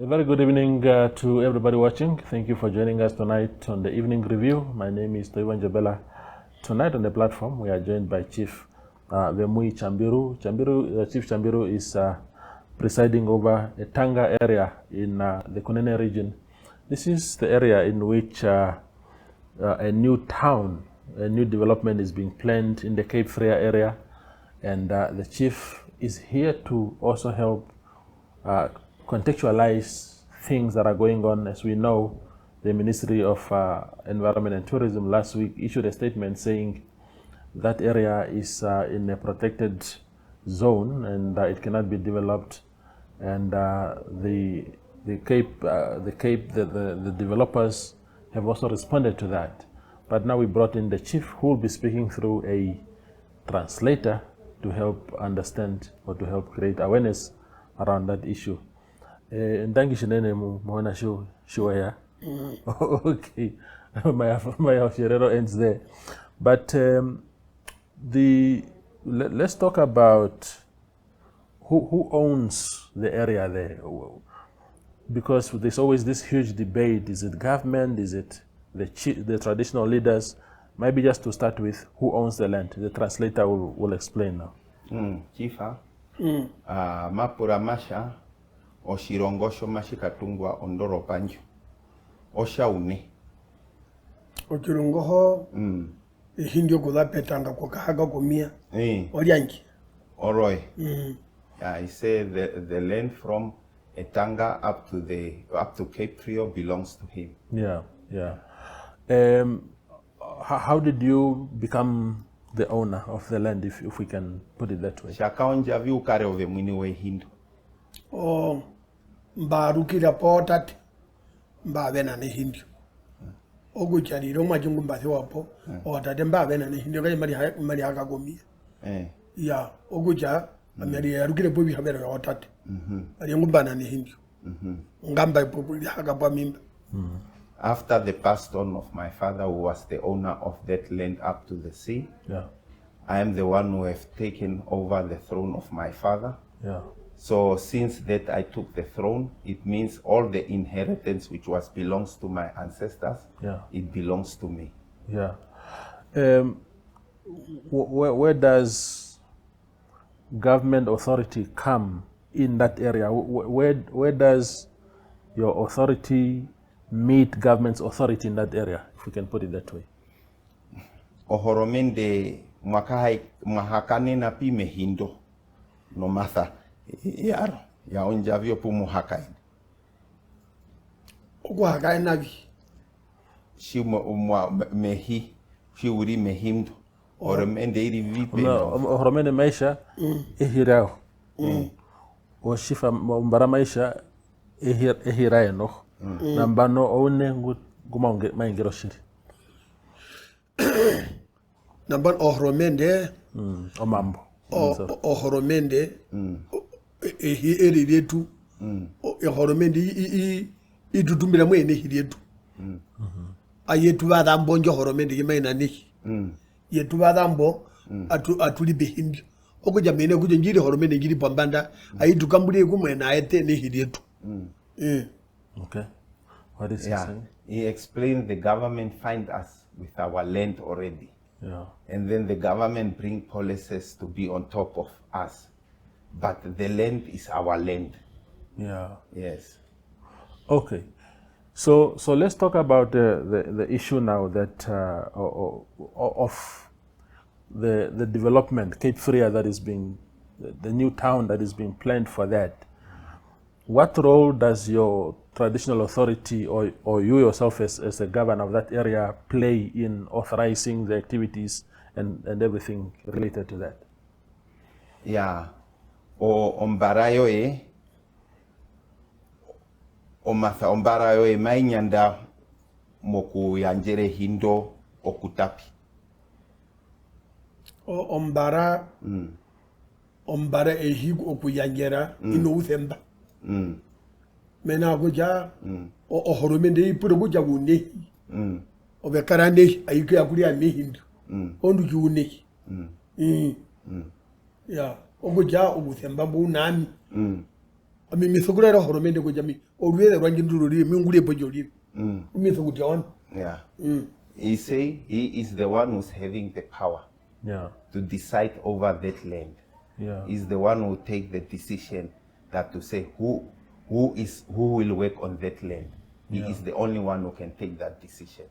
very good evening to everybody watching. Thank you for joining us tonight on the evening review. My name is Toiwan Jabela. Tonight on the platform, we are joined by Chief Vemuii Tjambiru. Chief Tjambiru is presiding over Etanga area in the Kunene Region. This is the area in which a new town, a new development is being planned in the Cape Freya area, and the chief is here to also help contextualize things that are going on. As we know, the Ministry of Environment and Tourism last week issued a statement saying that area is in a protected zone and it cannot be developed, and the developers have also responded to that. But now we brought in the chief, who will be speaking through a translator to help understand or to help create awareness around that issue. Ndangi shinene muona shuaya. Okay, my Sherero ends there. But let's talk about who owns the area there, because there's always this huge debate. Is it government? Is it the traditional leaders? Maybe just to start with, who owns the land? The translator will explain now. Chifa, mapura masha, oshirongosho mashikatungwa ondoro panjo, oshaune. Ochirongoho, hindio kudapetanga kwa kahaga kumia, orianki. Oroi. I say the land from Etanga up to Cape Freya belongs to him. Yeah. How did you become the owner of the land, if we can put it that way? Shakaonja vi ukare Vemuii Hindu. Mbarukira potat, mbavena ne hindu. Oguchari roma jungu mbasi wapo, otate mbavena ne hindu kaya mari haka gomia. Ya, ogucha, mari arukire pobi habera otate. Ari ngumbana ne hindu. Ngamba pobi haka pa mimba. After the passed on of my father, who was the owner of that land up to the sea, I am the one who have taken over the throne of my father. So since that I took the throne, it means all the inheritance which belongs to my ancestors, it belongs to me. Where does government authority come in that area? Where does your authority meet government's authority in that area, if we can put it that way? Ohoromende mahakane na pi mehindo no matha yaro ya onjavio pu muhakai. Oguhakai navi. Shi mehi shi uri mehindo. Ohoromende iri vipe. Ohoromende maisha ehirao. O shifa Ombara maisha ehirae no. Nambano one gumange maingero shiri. Namban ohromende omambo ohromende ehi eriretu ohromende idudumbira mwene hiretu ayetu badambo njo ohromende yimaina ni yetu badambo atuli behindi okuja mene kuja njiri ohromende njiri pambanda ayidukambule kumwena ayete ne hiretu. Okay. What is he saying? He explained the government find us with our land already. And then the government bring policies to be on top of us. But the land is our land. Yes. Okay. So let's talk about the issue now that of the development, Cape Freya, that is being, the new town that is being planned for that. What role does your traditional authority or you yourself as a governor of that area play in authorizing the activities and everything related to that? Ombara yoe mainyanda moku yanjere hindo okutapi. Ombara ehigu okuyanjera ino uthemba. Mena goja ohoromende ipuro goja wune obekarane ayike akuri anehindu ondu june ya ogoja oguthemba bu nami ami misogura horomende ko jami o ruwe rangi ndururi mi ngure pojori mi soguti on. Yeah. He say he is the one who's having the power to decide over that land. He's the one who take the decision that to say who will work on that land. He is the only one who can take that decision.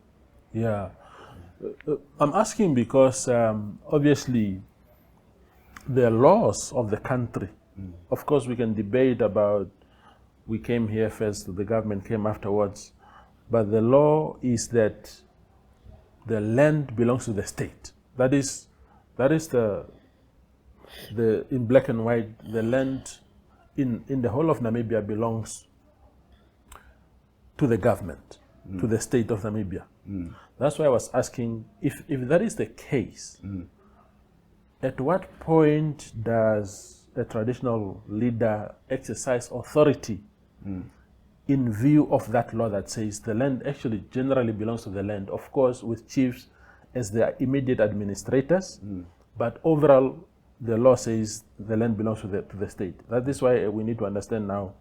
I'm asking because obviously the laws of the country, of course we can debate about, we came here first, the government came afterwards, but the law is that the land belongs to the state. That is the in black and white, the land in the whole of Namibia belongs to the government, to the state of Namibia. That's why I was asking, if that is the case, at what point does a traditional leader exercise authority in view of that law that says the land actually generally belongs to the land, of course with chiefs as the immediate administrators, but overall the law says the land belongs to the state. That is why we need to understand now,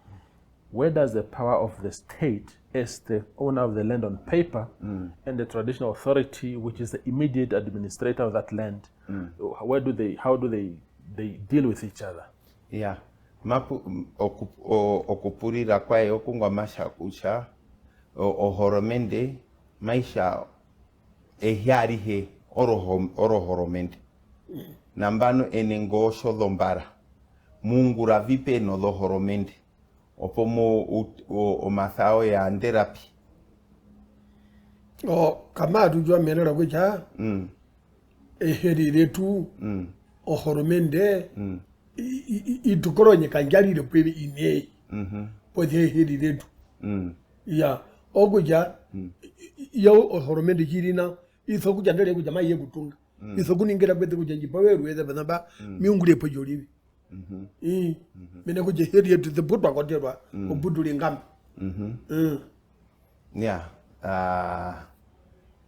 where does the power of the state as the owner of the land on paper and the traditional authority, which is the immediate administrator of that land, how do they deal with each other? Okupurira kwae okungwa masha kucha ohoromende maisha ehiarihe orohoromende nambano enengo shodhombara mungura vipe no lohoromende opomo omathao ya nderapi kama tujua menera kucha eheriretu ohoromende itukoronye kanjalire pwebe ine pwede eheriretu ya okuja yao ohoromende jirina isokuja ndere kuja maye kutunga isokuningira kwete kuja njipaweru eze banaba miungule pojolivi mene kuja heriretu the putwa koterwa obuduli ngamba.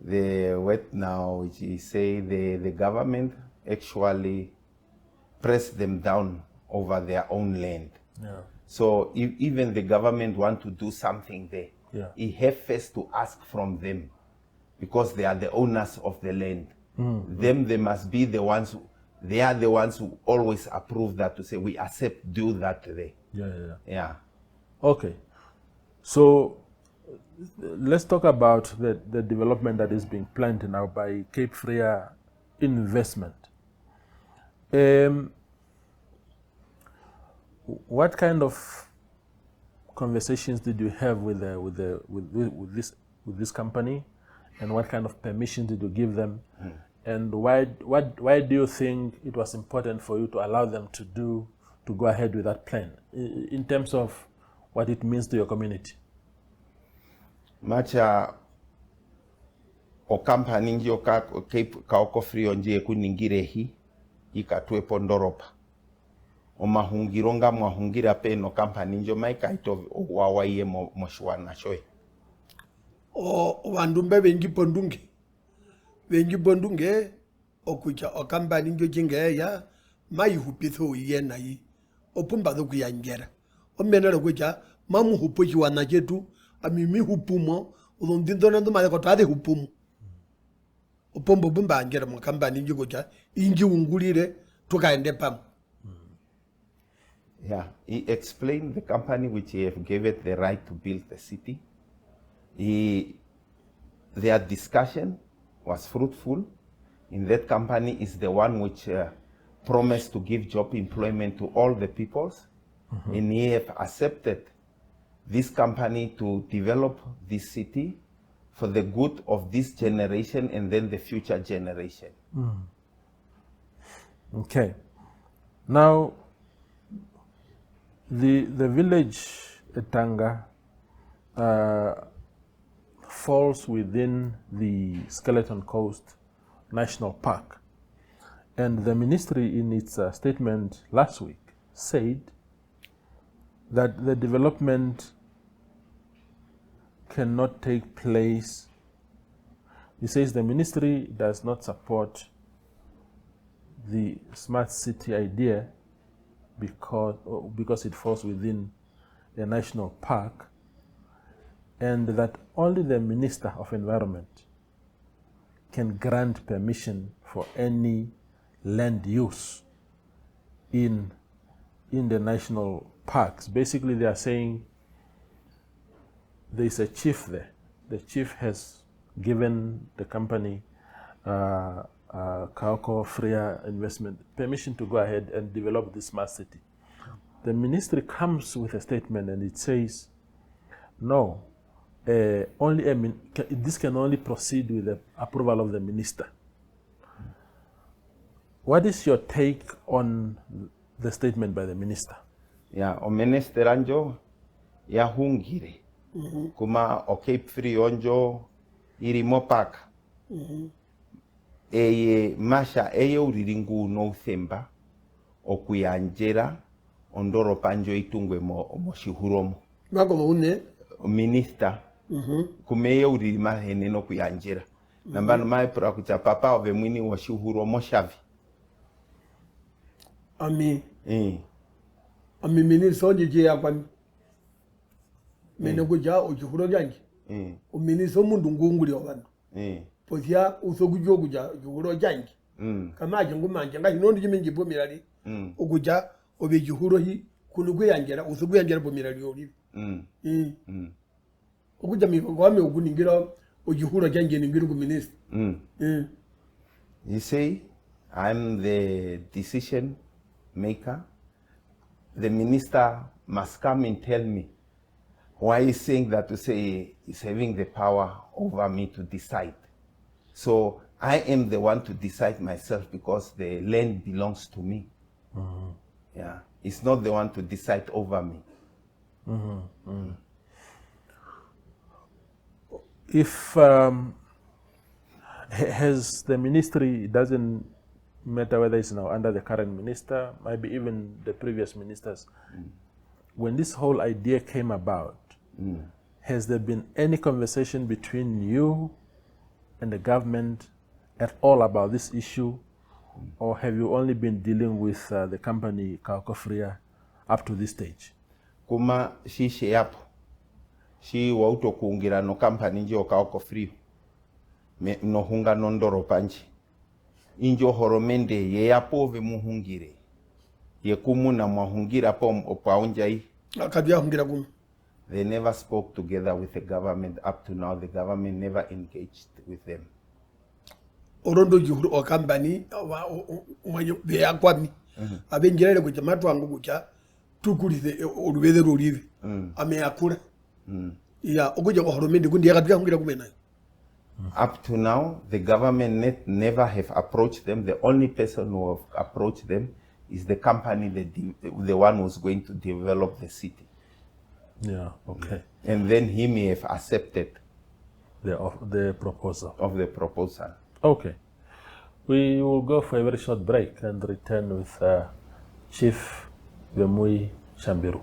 The word now which is say the government actually press them down over their own land. So if even the government want to do something there, he have first to ask from them, because they are the owners of the land. They must be the ones they are the ones who always approve that, to say we accept, do that there. Okay, so let's talk about the development that is being planned now by Cape Freya Investment. What kind of conversations did you have with this company, and what kind of permission did you give them, and why do you think it was important for you to allow them to go ahead with that plan in terms of what it means to your community? Macha o company njo ka oko Freya nje kuningirehi ikatwe pondoropa o mahungironga mahungira peno company njo maika ito wawaye moshwana shoy o vandumbe vengi pondunge okucha o company njo jingeya mai hupitho yena yi opumba do kuyangera o menero kucha mamu hupochi wana chetu amimi hupumo udondindona ndo male kotade hupumo opombo bumba angera mu company njo kucha inji ungulire tukaende pam. He explained the company which he have gave it the right to build the city. Their discussion was fruitful. In that company is the one which promised to give job employment to all the peoples, and he have accepted this company to develop this city for the good of this generation and then the future generation. Okay. Now, the village Etanga falls within the Skeleton Coast National Park, and the ministry in its statement last week said that the development cannot take place. It says the ministry does not support the smart city idea because it falls within a national park, and that only the Minister of Environment can grant permission for any land use in the national parks. Basically, they are saying there is a chief there. The chief has given the company Kaoko Freya Investment permission to go ahead and develop this smart city. The ministry comes with a statement and it says, no, this can only proceed with the approval of the minister. What is your take on the statement by the minister? Yeah, o minister anjo ya hungire. Kuma o Cape Free onjo iri mopaka. Eye masha eye uriringu no themba o kuyanjera ondoro panjo itungwe mo shihuromo. Mako une Minister kumeye urima hene no kuyanjera. Nambano mai pra kucha papa ove mwini wa shihuromo shavi. Ami mini so je ya kwami. Mene kuja o juhuro jangi. O mini so mundu ngunguli obana. Posia usogujo kuja juhuro jangi. Kama jangu manje ngai nondi jimenji bo mirali. Okuja obe juhuro hi kulugu yanjera usogu yanjera bo mirali oli. Okuja mi kwame okuningira o juhuro jangi ningira ku minister. You say I'm the decision maker. The minister must come and tell me why he's saying that, to say he's having the power over me to decide. So I am the one to decide myself because the land belongs to me. Yeah, it's not the one to decide over me. If has the ministry, it doesn't matter whether it's now under the current minister, maybe even the previous ministers, when this whole idea came about, has there been any conversation between you and the government at all about this issue, or have you only been dealing with the company Kaoko Freya up to this stage? Kuma shi sheapo, shi wauto kuungira no company njo Kaoko Freya, no hunga nondoro panchi. Injo horomende ye yapo ve muhungire. Ye kumu na muhungira pom opaonjai. Akabia hungira kumu. They never spoke together with the government. Up to now, the government never engaged with them. Orondo juhuru o company be akwami. Abengerere kuja matwangu kuja tukulize olubeze rulive. Ame akura. Ya okuja ko horomende kundi yakabia hungira kumena. Up to now, the government never have approached them. The only person who have approached them is the company, the one who's going to develop the city. Yeah, okay. And then he may have accepted the proposal. Of the proposal. Okay. We will go for a very short break and return with Chief Vemuii Tjambiru.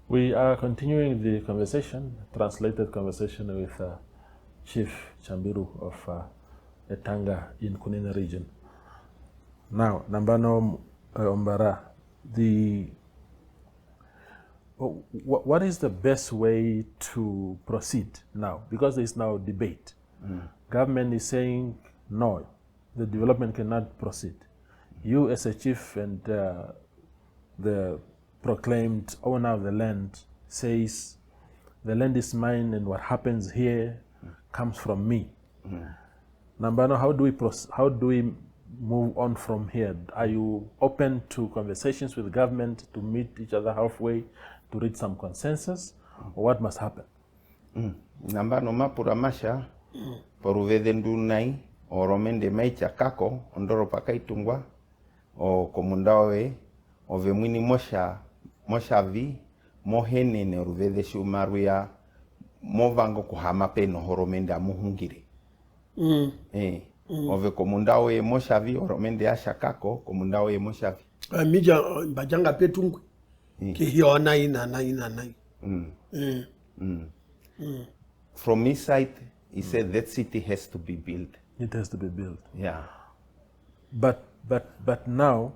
We are continuing the conversation, translated conversation with Chief Tjambiru of Etanga in Kunene Region. Now, Nambano Ombara, what is the best way to proceed now? Because there is now debate. Government is saying, no, the development cannot proceed. You as a chief and the proclaimed owner of the land says the land is mine and what happens here comes from me. Nambano, how do we move on from here? Are you open to conversations with government to meet each other halfway to reach some consensus, or what must happen? Nambano mapura masha poruvede ndunai oromende maicha kako ondoro pakaitungwa o komundawe o vemwini moshavi mohene ne ruvede shumaruya movango kuhama peno horomende amuhungire. Ove komundao ye moshavi horomende ashakako komundao ye moshavi. Mija bajanga petungwe. Ki hiyo nai. From his side, he said that city has to be built. It has to be built. Yeah. But now,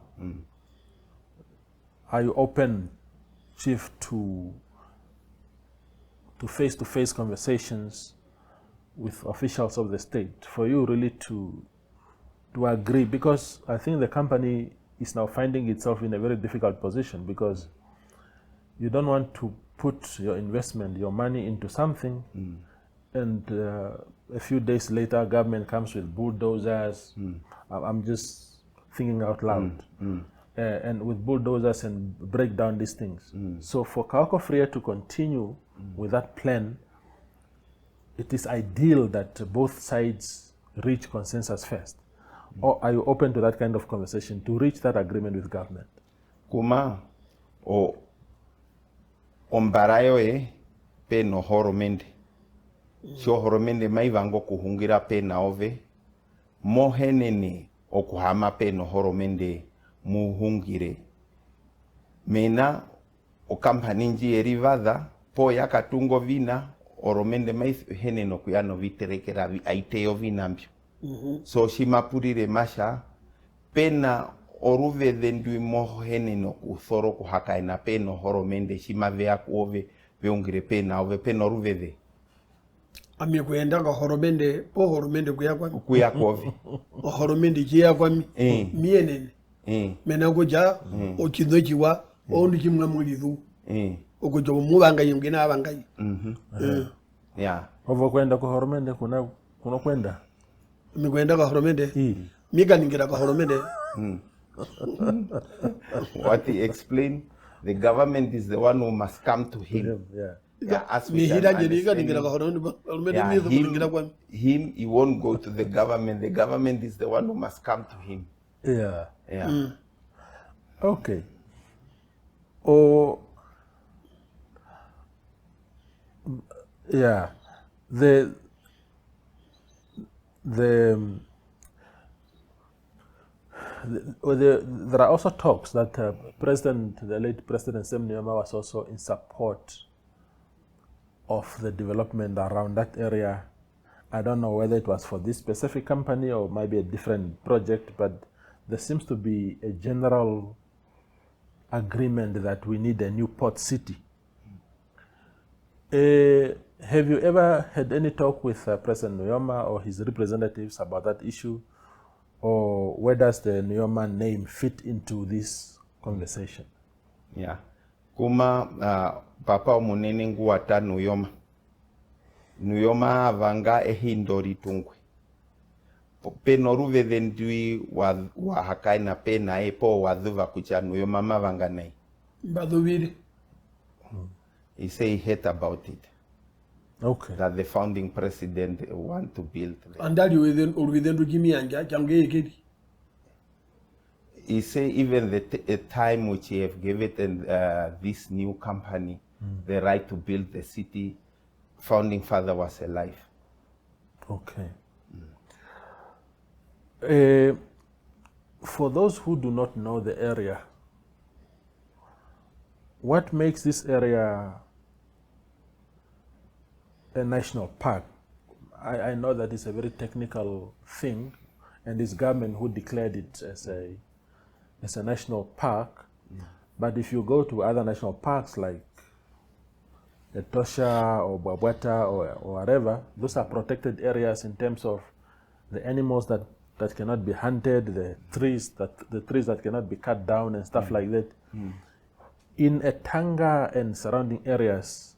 are you open, Chief, to face-to-face conversations with officials of the state for you really to agree? Because I think the company is now finding itself in a very difficult position, because you don't want to put your investment, your money into something, and a few days later, government comes with bulldozers. I'm just thinking out loud. And with bulldozers and break down these things. So for Kaoko Freya to continue with that plan, it is ideal that both sides reach consensus first. Or are you open to that kind of conversation to reach that agreement with government? Kuma o Ombara pe no horomende. So horomende maivango kuhungira pe na ove. Mohenene o kuhama pe no horomende muhungire. Mena o kampaninji erivada po yakatungo vina oromende mai hene no kuyano viterekera vi aiteo vinambio. So shimapurire masha pena oruve dendui moho hene no kuthoro kuhaka ina peno horomende shimavea kuove veungire pena ove pena oruve de. Ami kuenda ka horomende po horomende kuya kuove. Horomende kia kwa mienene. Mena goja o kindojiwa o ndikimwa mulidu. Ogojo mubanga yingina abanga. Yeah. Ovo kwenda ko horomende kuna kwenda. Mi kwenda ka horomende. Miga ningira ka horomende. What he explained, the government is the one who must come to him. Him, he won't go to the government. The government is the one who must come to him. Yeah. Okay. Yeah. There are also talks that the late President Sam Nujoma was also in support of the development around that area. I don't know whether it was for this specific company or maybe a different project, but there seems to be a general agreement that we need a new port city. Have you ever had any talk with President Nujoma or his representatives about that issue? Or where does the Nujoma name fit into this conversation? Yeah. Kuma papa omunene nguata Nujoma. Nujoma vanga ehindori tungwe. Penoruve dendui wa hakaina pena epo wadhuva kucha Nujoma mavanga nei. Baduviri. He say he hate about it. Okay. That the founding president want to build. And that you within Rugimi and Jange. He say even the time which he have given this new company the right to build the city, founding father was alive. Okay. For those who do not know the area, what makes this area a national park? I know that it's a very technical thing, and it's government who declared it as a national park. But if you go to other national parks like Etosha or Bwabwata or whatever, those are protected areas in terms of the animals that cannot be hunted, the trees that cannot be cut down and stuff like that. In Etanga and surrounding areas,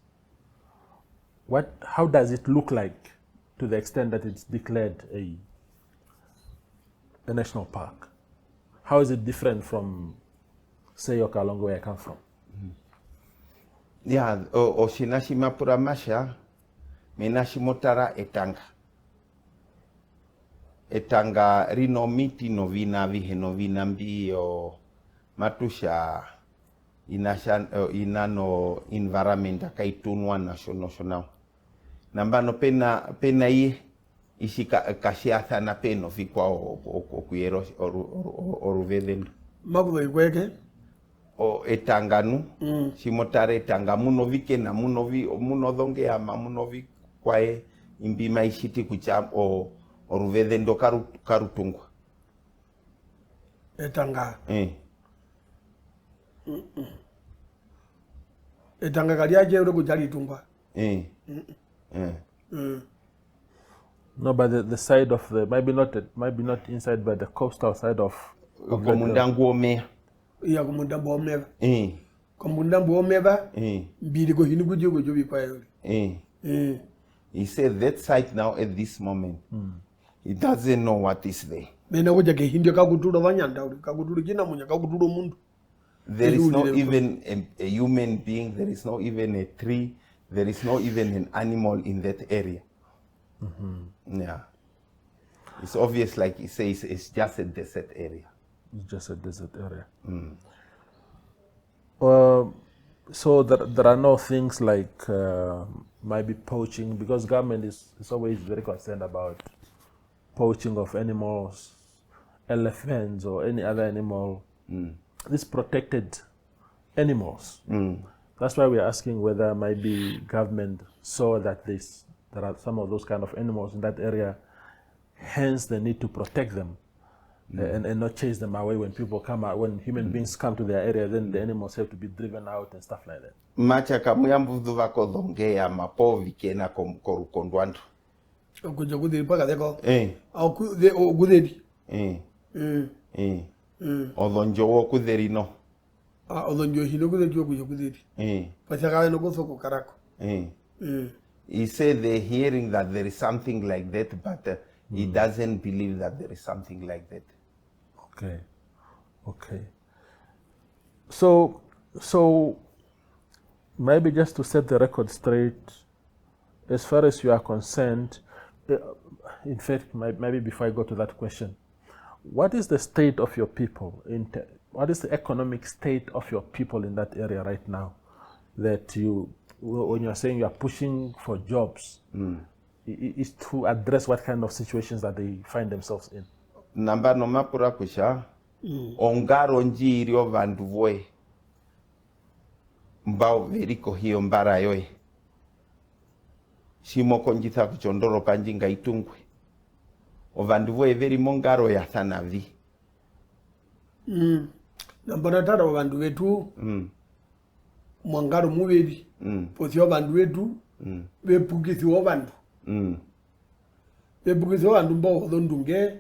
how does it look like to the extent that it's declared a national park? How is it different from, say, Okalongo, where I come from? Yeah, Oshinashima Puramasha, Menashimotara Etanga. Etanga rinomiti novina vihenovina mbio matusha inano environment akaitunwa national. Nambano pena i ishika kashiatha na peno vikwa okuyero oruvedendo. Makuwe kweke? O etanganu, shimotare etanga muno vike na muno dhonge ama muno vikwae imbima ishiti kucha oruvedendo karutungwa. Etanga. Etanga kaliaje ule kujali tungwa. No, but the side of the maybe not inside, but the coastal side of Komundangu omea. Iya komundambo omeva. Komundambo omeva. Bili ko hinu kujo bikwa yole. He said that site now at this moment, he doesn't know what is there. Bena kuja ke hindio kakuturo vanyanda uli kakuturo jina munya kakuturo mundu. There is not even a human being, there is not even a tree, there is not even an animal in that area. Yeah. It's obvious, like he says, it's just a desert area. It's just a desert area. So there are no things like maybe poaching, because government is always very concerned about poaching of animals, elephants or any other animal. These protected animals. That's why we're asking whether maybe government saw that there are some of those kind of animals in that area, hence the need to protect them and not chase them away when people come out. When human beings come to their area, then the animals have to be driven out and stuff like that. Macha kamuyambudu vako dhongea mapovi kena korukondwandu. Okuja kudiri paka deko. Okudiri. Odonjo okudiri no. Odonjo hino kudiri okuja kudiri. Pachaka no kusoko karako. He said they're hearing that there is something like that, but he doesn't believe that there is something like that. Okay. So maybe just to set the record straight, as far as you are concerned, in fact, maybe before I go to that question, what is the state of your people? What is the economic state of your people in that area right now? That when you're saying you are pushing for jobs, is to address what kind of situations that they find themselves in? Namba no mapura kusha, ongaro njirio vanduvoe, mbao veriko hiyo mbara yoe. Shimo konjita kuchondoro panjinga itungwe. Ovanduvoe veri mongaro ya thanavi. Namba natara vandu wetu, mwangaro muveri, posio vandu wetu, vepukisi wa vandu. Vepukisi wa vandu mbao hodondunge,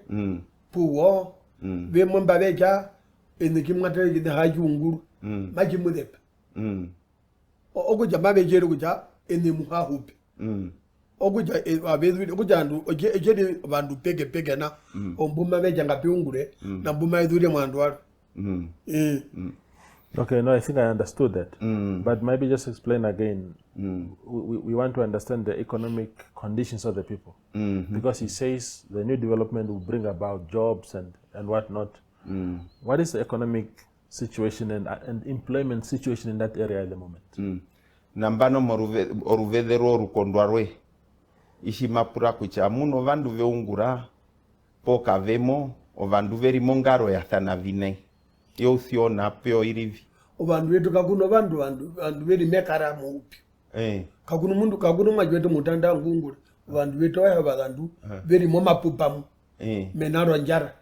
puwo, vemwemba vecha, eniki mwatere jide haji unguru, maji mudepe. Ogo jama vejere kuja, ene muha hupi. Okuja abedu okujandu ojede vandu pege na ombuma veja ngapi ungure na mbuma edure mwandwaro. Okay, no, I think I understood that. But maybe just explain again. We want to understand the economic conditions of the people. Because he says the new development will bring about jobs and whatnot. What is the economic situation and employment situation in that area at the moment? Nambano oruvedero rukondwarwe. Ishimapura kucha muno vandu veungura poka vemo o vandu veri mongaro ya thana vine yo siona peo irivi o vandu vetu kakuno vandu veri mekara mupi kakuno mundu kakuno majwetu mutanda ngungura vandu vetu ya vandu veri momapupamu menaro njara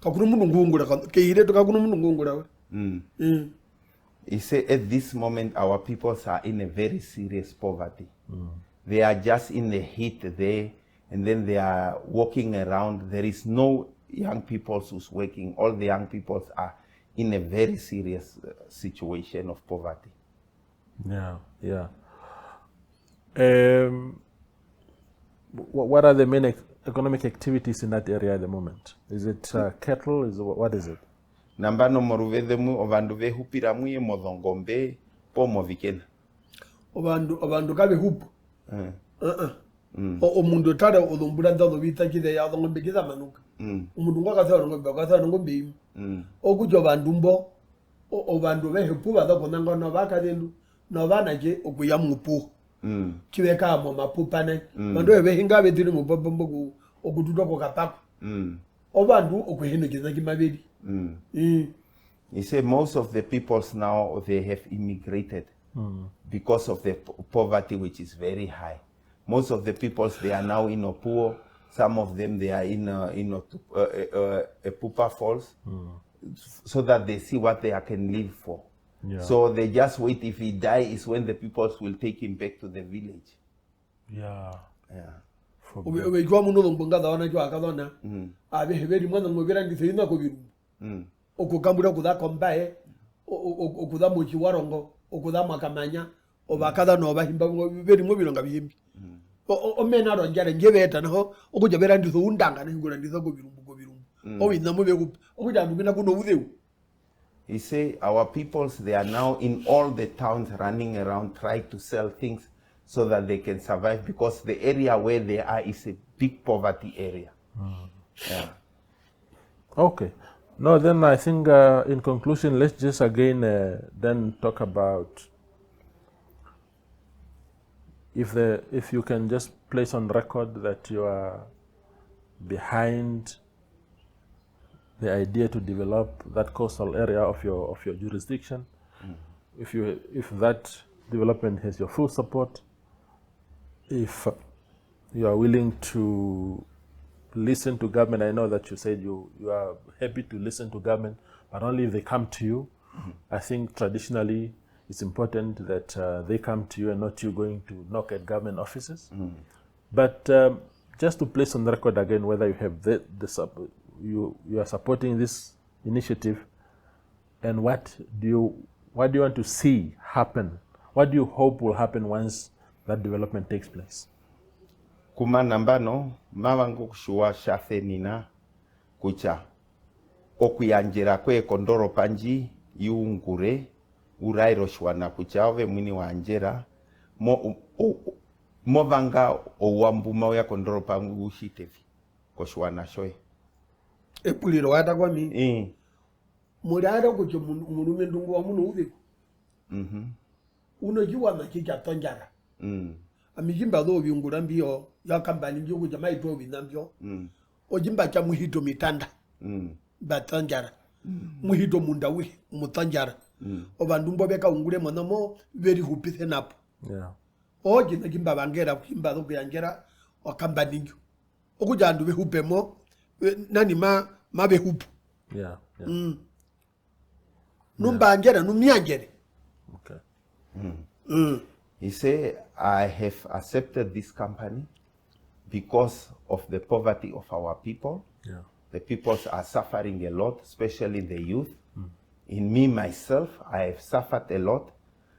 kakuno mundu ngungura keire to kakuno mundu ngungura he say at this moment our peoples are in a very serious poverty. They are just in the heat there, and then they are walking around. There is no young people who's working. All the young people are in a very serious situation of poverty. Yeah. What are the main economic activities in that area at the moment? Is it cattle? What is it? Namba no moruvedemu ovandu vehupira muye modongombe po movikena. Ovandu kabe hupu. O mundu tara olumbura ndalo bita kide ya ngombe kiza manuka. Umundu ngakaza ngombe imu. Okujo vandu mbo o vandu vehupu bada konanga no bakadendu no banaje okuya mupu. kiweka mo mapupane mando ebehinga bediri mu babombo okututo ko kapako obandu okuhindukiza kimabedi. You say most of the peoples now, they have immigrated because of the poverty, which is very high. Most of the peoples, they are now in Opuo. Some of them, they are in Epupa Falls, so that they see what they can live for. Yeah. So they just wait. If he dies, is when the peoples will take him back to the village. Yeah. Yeah. Obeigwa muno mbonga dawana jwa akadona. Abe hebedi mwana ngobera ndisina ko biru. Okukambura kuda kombae, okuda muchi warongo, okuda makamanya, obakada no bahimba beri mo bironga bihimbi. Omena ro njare ngebeta naho okujabera ndizo undanga n'ingura ndizo go birumbu. Owina mo beku okujandu bina kuno udewu. He say our peoples, they are now in all the towns running around trying to sell things so that they can survive, because the area where they are is a big poverty area. Yeah. Okay. No, then I think in conclusion, let's just again then talk about if you can just place on record that you are behind the idea to develop that coastal area of your jurisdiction. If that development has your full support, if you are willing to listen to government. I know that you said you are happy to listen to government, but only if they come to you. I think traditionally it's important that they come to you and not you going to knock at government offices. But just to place on the record again whether you have you are supporting this initiative, and what do you want to see happen? What do you hope will happen once that development takes place? Kuma nambano mawangu kushua shafe nina kucha okuyanjira kwe kondoro panji yungure urairo shwana kucha ove mwini wanjera mo vanga owambu mawya kondoro pangu ushitevi koshwana shoe epuliro wata kwa mi mulada kucho mulume ndungu wa munu uve unojiwa na kika tonjara amijimba do biungura mbio ya kambani njo kuja maito binambio ojimba cha muhito mitanda batanjara muhito mundawi mutanjara obandumbo beka ungure monamo very hupithe napo oje na jimba bangera kimba do byangera okambani njo okuja ndu be hupemo nani mabe hupu numbangera numyangere. Okay. He said, I have accepted this company because of the poverty of our people. The peoples are suffering a lot, especially the youth. In me, myself, I have suffered a lot.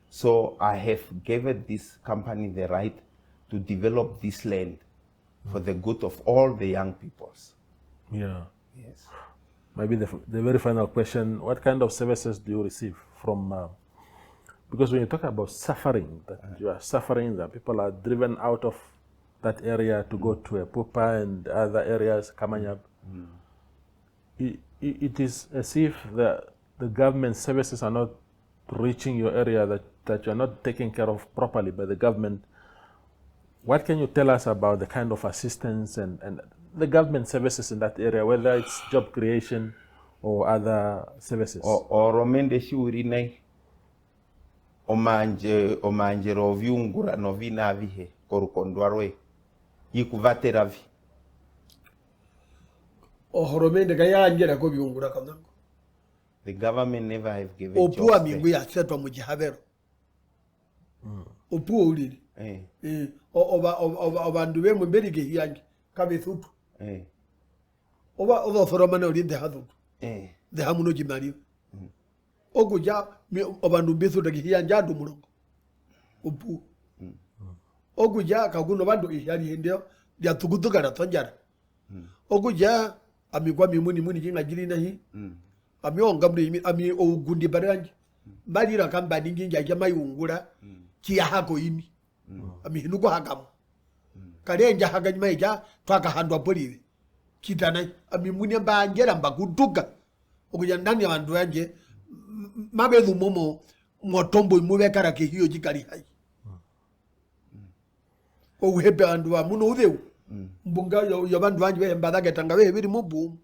So I have given this company the right to develop this land for the good of all the young peoples. Yeah. Yes. Maybe the very final question, what kind of services do you receive from... because when you talk about suffering, that you are suffering, that people are driven out of that area to go to Epupa and other areas, Kamanyab, it is as if the government services are not reaching your area, that you are not taken care of properly by the government. What can you tell us about the kind of assistance and the government services in that area, whether it's job creation or other services? Romende shiurinai omanje roviungura novina vihe korukondwarwe yikuvateravi Romende kayangera ko biungura kanango. The government never have given jobs. Opua mingu ya setwa mujihabero. Opua ulili. Obandu bemwe mberige hiyange kabethutu. Oba thoromana ulinde hadutu. The hamuno jimaliyo. Okuja obandu bethuta hiyanja adu mulongo. Opua. Okuja kaguno bandu ihali hendio dia tukutuka na tonjara. Okuja amigwa muni jinga jirina hi. Ami ongamri ami ogundi barangi. Balira kamba ninginja jama yungura kia hako imi. Ami hinuko hakamu. Karenja haganyima ija twaka handwa poliwe. Kitana ami muni mbangera mbakutuka. Okuja ndani ya bandu yanje mabedu momo motombo imubekara ke hiyo jikali hai. Ohepe and Wamuno, Bunga, your man Vanjwe and Badagatanga, very more boom.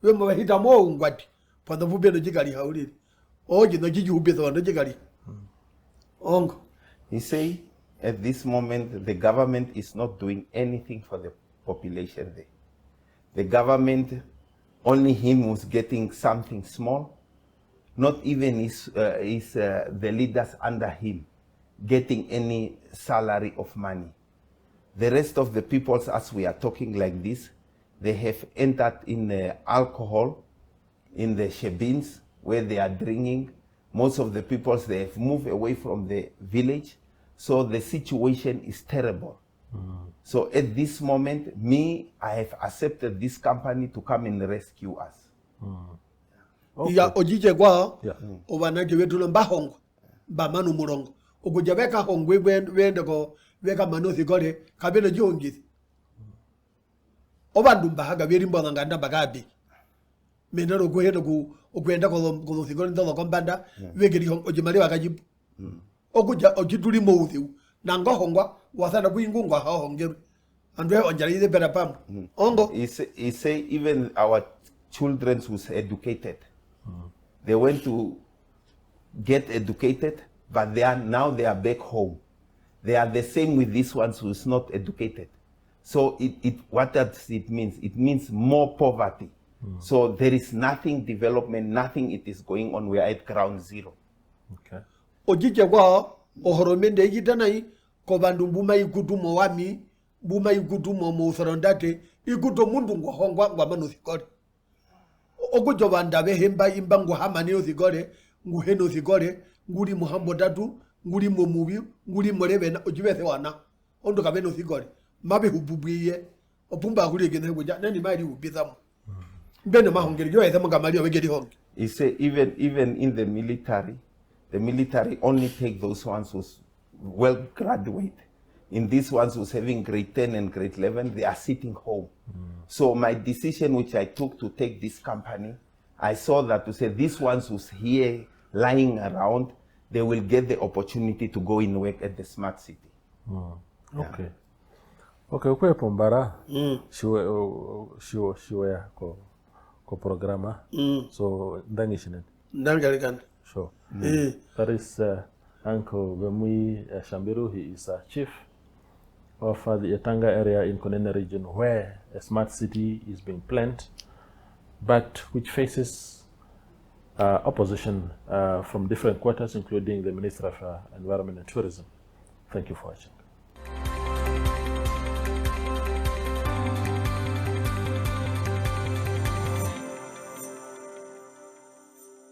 We might hit a more what for the Bube Jigari, how did? Oh, you know, you be on the Jigari. He say, at this moment, the government is not doing anything for the population there. The government, only him was getting something small. Not even the leaders under him getting any salary of money. The rest of the peoples, as we are talking like this, they have entered in alcohol, in the shebins, where they are drinking. Most of the peoples, they have moved away from the village. So the situation is terrible. So at this moment, I have accepted this company to come and rescue us. Ya ojije kwa obanake wetu lomba hongo ba manu murongo okujabeka hongo wende ko weka manothi kole kabele jongizi obandumba haga berimbo nganda bagabi menero ko hendo ku okwenda ko thigole ndo kombanda wegeri hongo ojimali wakajibu okuja ojituli mouthi nanga hongwa wasana kuingungwa ha hongero andwe onjali the better pam ongo he say even our children was educated. They went to get educated, but they are back home. They are the same with these ones who is not educated. So what does it mean? It means more poverty. So there is nothing development, nothing it is going on. We are at ground zero. Okay. Ojije kwa ohoromende yitanai ko bandu mbuma ikutumo wami mbuma ikutumo mo sorondate ikuto mundu ngwa ngwa manuthikore okujo bandabe hemba imbangu hamani othigore nguheno thigore nguri muhambo tatu nguri momubi nguri morebena ojibethe wana ondo kabeno thigore mabe hububwiye opumba kuri gene goja nani mari ubithamo mbene mahongeri yo ethamo ngamali obegeri hongi. He say even in the military only take those ones who's well graduate. In these ones who's having grade 10 and grade 11, they are sitting home. So my decision which I took to take this company, I saw that to say these ones who's here lying around, they will get the opportunity to go in work at the smart city. Okay. Okay, ukwe Ombara, shiwe ko programa. So ndangishinet. Ndangalikanda. Sure. That is Uncle Vemuii Tjambiru. He is a chief of the Etanga area in Kunene Region, where a smart city is being planned, but which faces opposition from different quarters, including the Minister of Environment and Tourism. Thank you for watching.